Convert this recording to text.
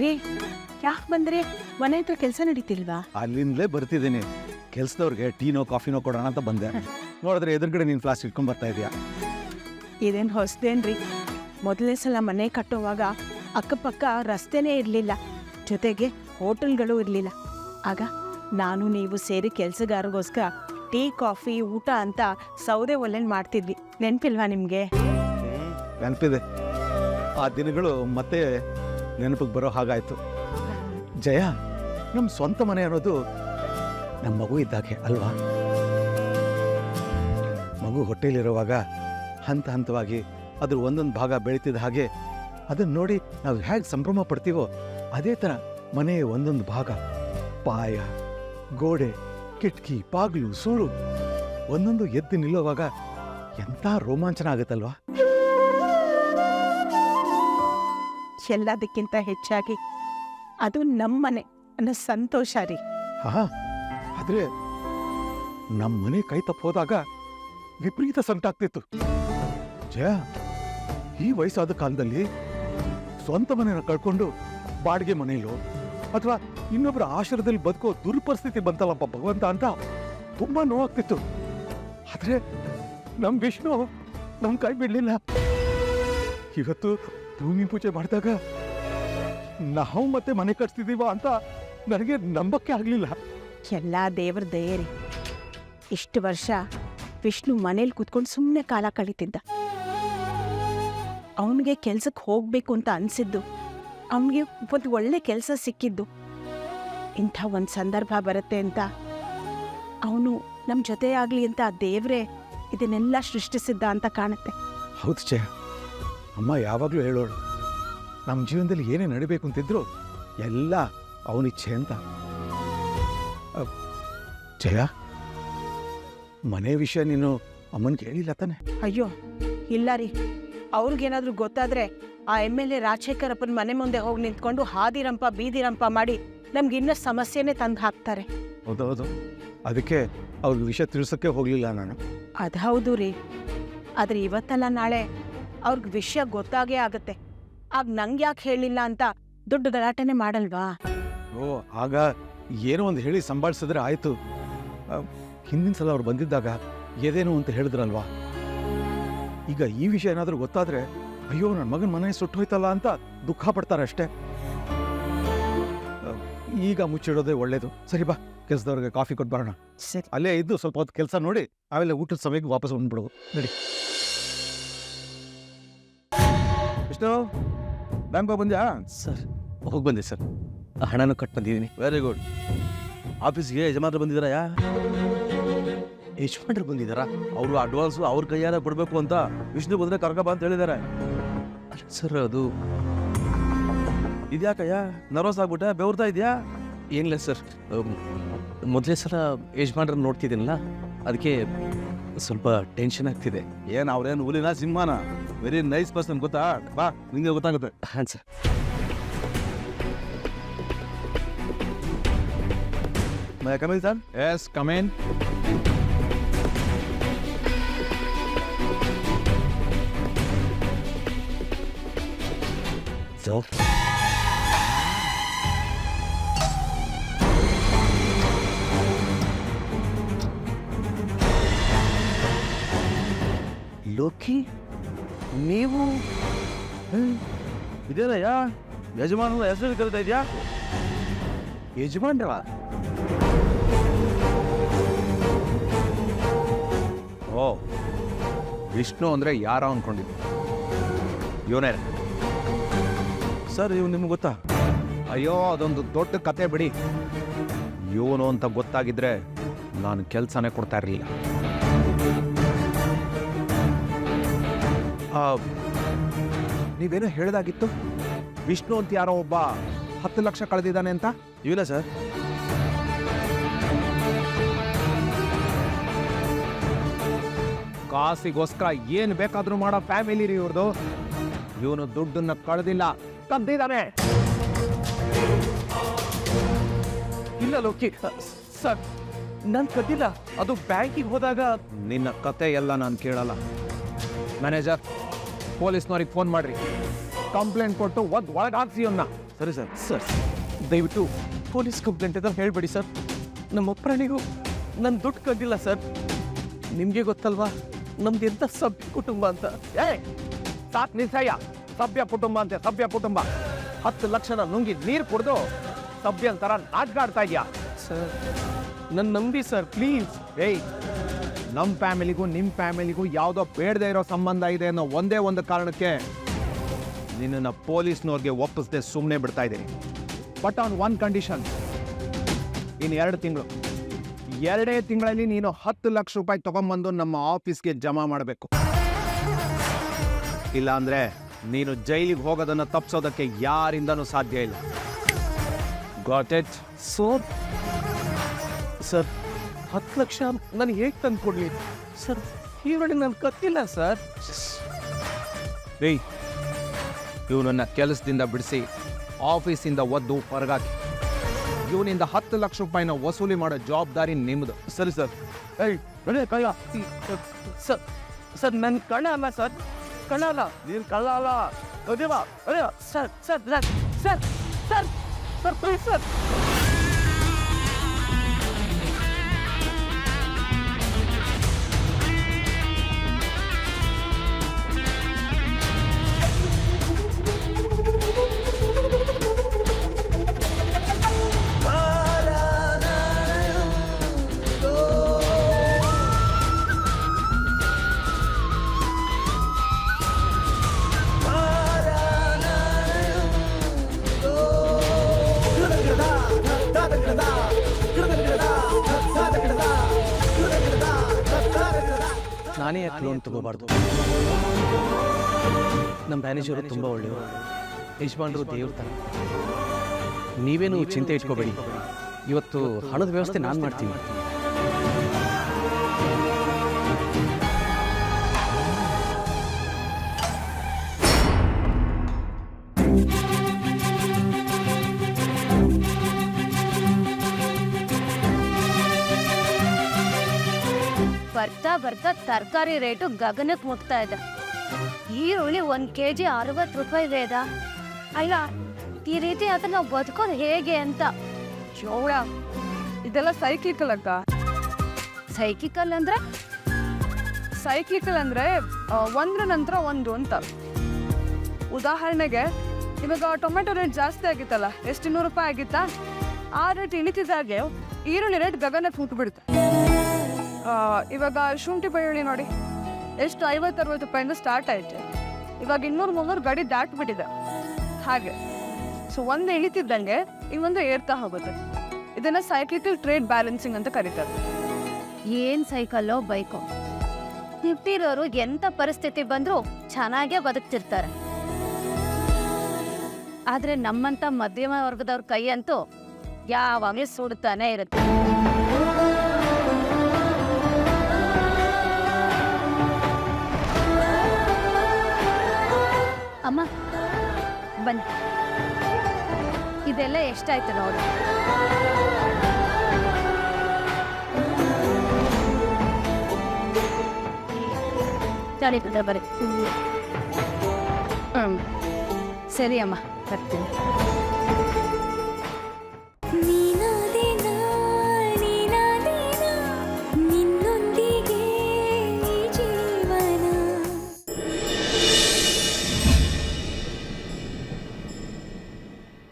ರೀ ಯಾಕೆ ಬಂದ್ರಿ? ಮನೆ ಹತ್ರ ಕೆಲಸ ನಡೀತಿಲ್ವಾ? ಅಲ್ಲಿಂದಲೇ ಬರ್ತಿದ್ದೀನಿ. ಕೆಲ್ಸದವ್ರಿಗೆ ಟೀನೋ ಕಾಫಿನೋ ಕೊಡೋಣ ಅಂತ ಬಂದೆ. ನೋಡಿದ್ರೆ ಎದುರುಗಡೆ ನೀನು ಫ್ಲಾಸ್ಕ್ ಇಟ್ಕೊಂಡ್ ಬರ್ತಾ ಇದೀಯಾ. ಇದೇನು ಹೊಸದೇನ್ರಿ? ಮೊದಲನೇ ಸಲ ಮನೆ ಕಟ್ಟುವಾಗ ಅಕ್ಕಪಕ್ಕ ರಸ್ತೆನೇ ಇರಲಿಲ್ಲ, ಜೊತೆಗೆ ಹೋಟೆಲ್ಗಳು ಇರಲಿಲ್ಲ. ಆಗ ನಾನು ನೀವು ಸೇರಿ ಕೆಲಸಗಾರರಿಗೋಸ್ಕರ ಟೀ ಕಾಫಿ ಊಟ ಅಂತ ಸೌದೆ ಒಲೆನ್ ಮಾಡ್ತಿದ್ವಿ. ನೆನಪಿಲ್ವಾ ನಿಮಗೆ? ನೆನಪಿದೆ. ಆ ದಿನಗಳು ಮತ್ತೆ ನೆನಪಿಗೆ ಬರೋ ಹಾಗಾಯ್ತು. ಜಯ, ನಮ್ಮ ಸ್ವಂತ ಮನೆ ಅನ್ನೋದು ನಮ್ಮ ಮಗು ಇದ್ದಾಗೆ ಅಲ್ವಾ? ಮಗು ಹೊಟ್ಟೆಲಿರುವಾಗ ಹಂತ ಹಂತವಾಗಿ ಅದ್ರ ಒಂದೊಂದು ಭಾಗ ಬೆಳೀತಿದ್ದ ಹಾಗೆ ಅದನ್ನ ನೋಡಿ ನಾವು ಹೇಗೆ ಸಂಭ್ರಮ ಪಡ್ತೀವೋ ಅದೇ ಥರ ಮನೆಯ ಒಂದೊಂದು ಭಾಗ, ಪಾಯ, ಗೋಡೆ, ಕಿಟಕಿ, ಬಾಗಿಲು, ಸೂಳು ಒಂದೊಂದು ಎದ್ದು ನಿಲ್ಲುವಾಗ ಎಂಥ ರೋಮಾಂಚನ ಆಗುತ್ತಲ್ವಾ? ಎಲ್ಲದಕ್ಕಿಂತ ಹೆಚ್ಚಾಗಿ ಅದು ನಮ್ಮನೆ ಅನ್ನೋ ಸಂತೋಷ ರೀ. ಹಾ, ಆದ್ರೆ ನಮ್ಮ ಮನೆ ಕೈ ತಪ್ಪು ಹೋದಾಗ ವಿಪರೀತ ಸಂಕಟಾಗ್ತಿತ್ತು. ಜಯ, ಈ ವಯಸ್ಸಾದ ಕಾಲದಲ್ಲಿ ಸ್ವಂತ ಮನೆಯನ್ನು ಕಳ್ಕೊಂಡು ಬಾಡಿಗೆ ಮನೆಯಲ್ಲೋ ಅಥವಾ ಇನ್ನೊಬ್ಬರ ಆಶ್ರಯದಲ್ಲಿ ಬದುಕೋ ದುರ್ಪರಿಸ್ಥಿತಿ ಬಂತಲ್ಲಪ್ಪ ಭಗವಂತ ಅಂತ ತುಂಬಾ ನೋವಾಗ್ತಿತ್ತು. ಆದ್ರೆ ನಮ್ ವಿಷ್ಣು ನಮ್ ಕೈ ಬಿಡ್ಲಿಲ್ಲ. ಇವತ್ತು ಭೂಮಿ ಪೂಜೆ ಮಾಡಿದಾಗ ನಾವು ಮತ್ತೆ ಮನೆ ಕಟ್ತಿದೀವ ಅಂತ ನನಗೆ ನಂಬಕ್ಕೆ ಆಗ್ಲಿಲ್ಲ. ಎಲ್ಲ ದೇವ್ರ ದಯೆ ರೀ. ಇಷ್ಟು ವರ್ಷ ವಿಷ್ಣು ಮನೇಲಿ ಕೂತ್ಕೊಂಡು ಸುಮ್ಮನೆ ಕಾಲ ಕಳೀತಿದ್ದ. ಅವನಿಗೆ ಕೆಲ್ಸಕ್ಕೆ ಹೋಗ್ಬೇಕು ಅಂತ ಅನ್ಸಿದ್ದು, ಅವನಿಗೆ ಒಂದು ಒಳ್ಳೆ ಕೆಲಸ ಸಿಕ್ಕಿದ್ದು, ಇಂಥ ಒಂದು ಸಂದರ್ಭ ಬರುತ್ತೆ ಅಂತ ಅವನು ನಮ್ಮ ಜೊತೆ ಆಗಲಿ ಅಂತ ದೇವ್ರೇ ಇದನ್ನೆಲ್ಲ ಸೃಷ್ಟಿಸಿದ್ದ ಅಂತ ಕಾಣುತ್ತೆ. ಹೌದು ಜಯ, ಅಮ್ಮ ಯಾವಾಗಲೂ ಹೇಳೋಳು, ನಮ್ಮ ಜೀವನದಲ್ಲಿ ಏನೇ ನಡಿಬೇಕು ಅಂತಿದ್ರು ಎಲ್ಲ ಅವನಿಚ್ಛೆ ಅಂತ. ಜಯ, ಮನೆ ವಿಷಯ ನೀನು ಅಮ್ಮನಿಗೆ ಹೇಳಿಲ್ಲ ತಾನೆ? ಅಯ್ಯೋ ಇಲ್ಲ ರೀ. ಅವ್ರಿಗೇನಾದ್ರೂ ಗೊತ್ತಾದ್ರೆ ಆ MLA ರಾಜಶೇಖರಪ್ಪನ ಮನೆ ಮುಂದೆ ಹೋಗಿ ನಿಂತ್ಕೊಂಡು ಹಾದಿರಂಪ ಬೀದಿರಂಪ ಮಾಡಿ ನಮ್ಗೆ ಇನ್ನೂ ಸಮಸ್ಯೆನೇ ತಂದು ಹಾಕ್ತಾರೆ. ಹೌದೌದು, ಅದಕ್ಕೆ ಅವ್ರಿಗೆ ವಿಷಯ ತಿಳಿಸೋಕ್ಕೆ ಹೋಗಲಿಲ್ಲ ನಾನು. ಅದು ಹೌದು ರೀ. ಆದರೆ ಇವತ್ತಲ್ಲ ನಾಳೆ ಅವ್ರಿಗೆ ವಿಷಯ ಗೊತ್ತಾಗೇ ಆಗುತ್ತೆ. ಆಗ ನಂಗೆ ಯಾಕೆ ಹೇಳಿಲ್ಲ ಅಂತ ದೊಡ್ಡ ಗಲಾಟೆನೆ ಮಾಡಲ್ವಾ? ಓ, ಆಗ ಏನೋ ಒಂದು ಹೇಳಿ ಸಂಭಾಳಿಸಿದ್ರೆ ಆಯ್ತು. ಹಿಂದಿನ ಸಲ ಅವ್ರು ಬಂದಿದ್ದಾಗ ಎದೇನು ಅಂತ ಹೇಳಿದ್ರಲ್ವಾ? ಈಗ ಈ ವಿಷಯ ಏನಾದರೂ ಗೊತ್ತಾದ್ರೆ ಅಯ್ಯೋ ನನ್ನ ಮಗನ ಮನೆ ಸುಟ್ಟು ಹೋಯ್ತಲ್ಲ ಅಂತ ದುಃಖ ಪಡ್ತಾರೆ ಅಷ್ಟೇ. ಈಗ ಮುಚ್ಚಿಡೋದೇ ಒಳ್ಳೇದು. ಸರಿ ಬಾ, ಕೆಲಸದವ್ರಿಗೆ ಕಾಫಿ ಕೊಟ್ಟು ಬರೋಣ. ಸರಿ. ಅಲ್ಲೇ ಇದ್ದು ಸ್ವಲ್ಪ ಹೊತ್ತು ಕೆಲಸ ನೋಡಿ ಆಮೇಲೆ ಊಟದ ಸಮಯಕ್ಕೆ ವಾಪಸ್ ಬಂದ್ಬಿಡೋದು. ನಡಿ. ವಿಷ್ಣು, ಬ್ಯಾಂಕ್ ಬಂದ್ಯಾ? ಸರ್ ಹೋಗಿ ಬಂದೆ ಸರ್, ಹಣನೂ ಕಟ್ ಬಂದಿದ್ದೀನಿ. Very good. ಆಫೀಸ್ಗೆ ಯಜಮಾನ್ರು ಬಂದಿದ್ದಾರಾ? ಯಜಮಾನ್ರು ಬಂದಿದ್ದಾರಾ? ಅವರು ಅಡ್ವಾನ್ಸು ಅವ್ರ ಕೈಯಾರ ಕೊಡಬೇಕು ಅಂತ ವಿಷ್ಣು ಬಂದ್ರೆ ಕರ್ಕಬಾ ಅಂತ ಹೇಳಿದ್ದಾರೆ. ಅಲ್ಲ ಸರ್, ಅದು ಇದ್ಯಾಕಯ್ಯ ನರ್ವಸ್ ಆಗ್ಬಿಟ್ಟೆ, ಬೆವರ್ತಾ ಇದೆಯಾ? ಏನಿಲ್ಲ ಸರ್, ಮೊದಲೇ ಸಲ ಯಜಮಾನ್ರನ್ನ ನೋಡ್ತಿದ್ದೀನಲ್ಲ, ಅದಕ್ಕೆ ಸ್ವಲ್ಪ ಟೆನ್ಷನ್ ಆಗ್ತಿದೆ. ಏನ್ ಅವ್ರೇನು ಹುಲಿನ ಸಿಂಹನ? ವೆರಿ ನೈಸ್ ಪರ್ಸನ್, ಗೊತ್ತಾ? ಬಾ, ನಿಂಗೆ ಗೊತ್ತಾಗುತ್ತೆ. ಹಾಂ sir. Coming sir. Yes, come in. So? Loki, ನೀವು ಇದೇನಯ್ಯ ಯಜಮಾನ ಹೆಸರು ಕರಿತಾ ಇದೆಯಾ? ಯಜಮಾನ್ರವ? ಓ, ವಿಷ್ಣು ಅಂದ್ರೆ ಯಾರೋ ಅನ್ಕೊಂಡಿದ್ದು, ಇವನೇ. ಸರ್, ಇವ್ ನಿಮ್ಗೆ ಗೊತ್ತಾ? ಅಯ್ಯೋ, ಅದೊಂದು ದೊಡ್ಡ ಕತೆ ಬಿಡಿ. ಇವನು ಅಂತ ಗೊತ್ತಾಗಿದ್ರೆ ನಾನು ಕೆಲಸನೇ ಕೊಡ್ತಾ ಇರಲಿಲ್ಲ. ನೀವೇನೋ ಹೇಳ್ದಾಗಿತ್ತು, ವಿಷ್ಣು ಅಂತ ಯಾರೋ ಒಬ್ಬ 10 ಲಕ್ಷ ಕಳೆದಿದ್ದಾನೆ ಅಂತ. ಇವಿಲ್ಲ ಸರ್. ಕಾಸಿಗೋಸ್ಕರ ಏನ್ ಬೇಕಾದ್ರೂ ಮಾಡೋ ಫ್ಯಾಮಿಲಿ ರೀ ಇವ್ರದು. ಇವನು ದುಡ್ಡನ್ನ ಕಳೆದಿಲ್ಲ, ಕದ್ದಿದ್ದಾನೆ. ಇಲ್ಲ ಲೋಕಿ ಸರ್, ನಾನು ಕದ್ದಿಲ್ಲ. ಅದು ಬ್ಯಾಂಕಿಗೆ ಹೋದಾಗ. ನಿನ್ನ ಕತೆ ಎಲ್ಲ ನಾನು ಕೇಳಲ್ಲ. ಮ್ಯಾನೇಜರ್, ಪೊಲೀಸ್ನವ್ರಿಗೆ ಫೋನ್ ಮಾಡ್ರಿ, ಕಂಪ್ಲೇಂಟ್ ಕೊಟ್ಟು ಒಳಗೆ ಹಾಕ್ಸಿ ಅವನ್ನ. ಸರಿ ಸರ್. ಸರ್ ದಯವಿಟ್ಟು ಪೊಲೀಸ್ ಕಂಪ್ಲೇಂಟ್ ಅಂತ ಹೇಳ್ಬೇಡಿ ಸರ್. ನಮ್ಮ ಪ್ರಾಣಿಗೂ ನನ್ನ ದುಡ್ಡು ಕದ್ದಿಲ್ಲ ಸರ್. ನಿಮಗೆ ಗೊತ್ತಲ್ವಾ ನಮ್ದು ಎಂಥ ಸಭ್ಯ ಕುಟುಂಬ ಅಂತ. ಸಾಕ್ ನಿಸಯ್ಯ, ಸಭ್ಯ ಕುಟುಂಬ ಅಂತೆ ಸಭ್ಯ ಕುಟುಂಬ. 10 ಲಕ್ಷನ ನುಂಗಿ ನೀರು ಕುಡ್ದು ಸಭ್ಯ ಅಂತಾರ ನಾಟಕ ಆಡ್ತಾ ಇದೆಯಾ? ಸರ್ ನನ್ನ ನಂಬಿ ಸರ್ ಪ್ಲೀಸ್. ಏಯ್, ನಮ್ಮ ಫ್ಯಾಮಿಲಿಗೂ ನಿಮ್ಮ ಫ್ಯಾಮಿಲಿಗೂ ಯಾವುದೋ ಬೇಡದೇ ಇರೋ ಸಂಬಂಧ ಇದೆ ಅನ್ನೋ ಒಂದೇ ಒಂದು ಕಾರಣಕ್ಕೆ ನಿನ್ನನ್ನು ಪೊಲೀಸ್ನವ್ರಿಗೆ ಒಪ್ಪಿಸದೆ ಸುಮ್ಮನೆ ಬಿಡ್ತಾ ಇದ್ದೀನಿ. ಬಟ್ ಆನ್ ಒನ್ ಕಂಡೀಷನ್, ಇನ್ನು 2 ತಿಂಗಳು, 2 ತಿಂಗಳಲ್ಲಿ ನೀನು 10 ಲಕ್ಷ ರೂಪಾಯಿ ತಗೊಂಬಂದು ನಮ್ಮ ಆಫೀಸ್ಗೆ ಜಮಾ ಮಾಡಬೇಕು. ಇಲ್ಲ ಅಂದ್ರೆ ನೀನು ಜೈಲಿಗೆ ಹೋಗೋದನ್ನು ತಪ್ಪಿಸೋದಕ್ಕೆ ಯಾರಿಂದನೂ ಸಾಧ್ಯ ಇಲ್ಲ. Got it? ಸರ್ 10 ಲಕ್ಷ ನಾನು ಹೇಗೆ ತಂದು ಕೊಡಲಿ ಸರ್? ಈವರೆಗೆ ನಾನು ಕತ್ತಿಲ್ಲ ಸರ್. ಏಯ್, ಇವನನ್ನ ಕೆಲಸದಿಂದ ಬಿಡಿಸಿ ಆಫೀಸಿಂದ ಒದ್ದು ಹೊರಗಾಕಿ. ಇವನಿಂದ 10 ಲಕ್ಷ ರೂಪಾಯಿನ ವಸೂಲಿ ಮಾಡೋ ಜವಾಬ್ದಾರಿ ನಿಮ್ಮದು. ಸರಿ ಸರ್. ಏಯ್ ಕೈಯ ಸರ್. ಸರ್ ನನ್ನ ಕಣ ಅಲ್ಲ ಸರ್, ಕಣ ಅಲ್ಲ. ನೀನು ಕಳ್ಳ ಅಲ್ಲ. ಅದೇವಾ ಅದೇವಾ sir sir sir sir sir sir please sir. ನಾನೇ ಯಾಕೆ ಲೋನ್ ತಗೋಬಾರ್ದು? ನಮ್ಮ ಮ್ಯಾನೇಜರು ತುಂಬ ಒಳ್ಳೆಯವರು, ಯಜಮಾನರು ದೇವ್ರ ಥರ. ನೀವೇನು ಚಿಂತೆ ಇಟ್ಕೋಬೇಡಿ, ಇವತ್ತು ಹಣದ ವ್ಯವಸ್ಥೆ ನಾನು ಮಾಡ್ತೀನಿ. ಬರ್ತಾ ಬರ್ತಾ ತರಕಾರಿ ರೇಟು ಗಗನಕ್ಕೆ ಮುಟ್ತಾ ಇದೆ. ಈರುಳ್ಳಿ 1 kg 60 ರೂಪಾಯಿ ವೇದ. ಅಲ್ಲ, ಈ ರೀತಿ ಆತ ನಾವು ಬದುಕೋದು ಹೇಗೆ ಅಂತ. ಜೋಳ ಇದೆಲ್ಲ ಸೈಕ್ಲಿಕಲ್ ಅಕ್ಕ. ಸೈಕಿಕಲ್ ಅಂದ್ರೆ ಸೈಕ್ಲಿಕಲ್ ಅಂದ್ರೆ ಒಂದ್ರ ನಂತರ ಒಂದು ಅಂತ. ಉದಾಹರಣೆಗೆ ಇವಾಗ ಟೊಮೆಟೊ ರೇಟ್ ಜಾಸ್ತಿ ಆಗಿತ್ತಲ್ಲ, ಎಷ್ಟು 200 ರೂಪಾಯಿ ಆಗಿತ್ತಾ? ಆ ರೇಟ್ ಇಳಿತಿದ್ದಾಗೆ ಈರುಳ್ಳಿ ರೇಟ್ ಗಗನಕ್ಕೆ ಮುಟ್ಬಿಡುತ್ತೆ. ಇವಾಗ ಶುಂಠಿ ಬೆಳ್ಳುಳ್ಳಿ ನೋಡಿ, ಎಷ್ಟು 50-60 ರೂಪಾಯಿಂದ ಸ್ಟಾರ್ಟ್ ಆಯ್ತು, ಇವಾಗ 200-300 ಗಡಿ ದಾಟ್ಬಿಟ್ಟಿದೆ. ಹಾಗೆ ಸೊ ಒಂದು ಇಳಿತಿದ್ದಂಗೆ ಇನ್ನೊಂದು ಏರ್ತಾ ಹೋಗುತ್ತೆ. ಇದನ್ನ ಸೈಕ್ಲಿಕಲ್ ಟ್ರೇಡ್ ಬ್ಯಾಲೆನ್ಸಿಂಗ್ ಅಂತ ಕರೀತಾರೆ. ಏನ್ ಸೈಕಲ್ಲೋ ಬೈಕೋ, ನಿಂತಿರೋರು ಎಂಥ ಪರಿಸ್ಥಿತಿ ಬಂದರೂ ಚೆನ್ನಾಗೇ ಬದುಕ್ತಿರ್ತಾರೆ. ಆದರೆ ನಮ್ಮಂಥ ಮಧ್ಯಮ ವರ್ಗದವ್ರ ಕೈ ಅಂತೂ ಯಾವಾಗಲೂ ಸುಡುತ್ತಾನೆ ಇರುತ್ತೆ. ಅಮ್ಮ ಬನ್ನಿ, ಇದೆಲ್ಲ ಎಷ್ಟಾಯ್ತು ನೋಡಿ. ತಡಿ ಬರೀ. ಸರಿ ಅಮ್ಮ, ಬರ್ತೀನಿ.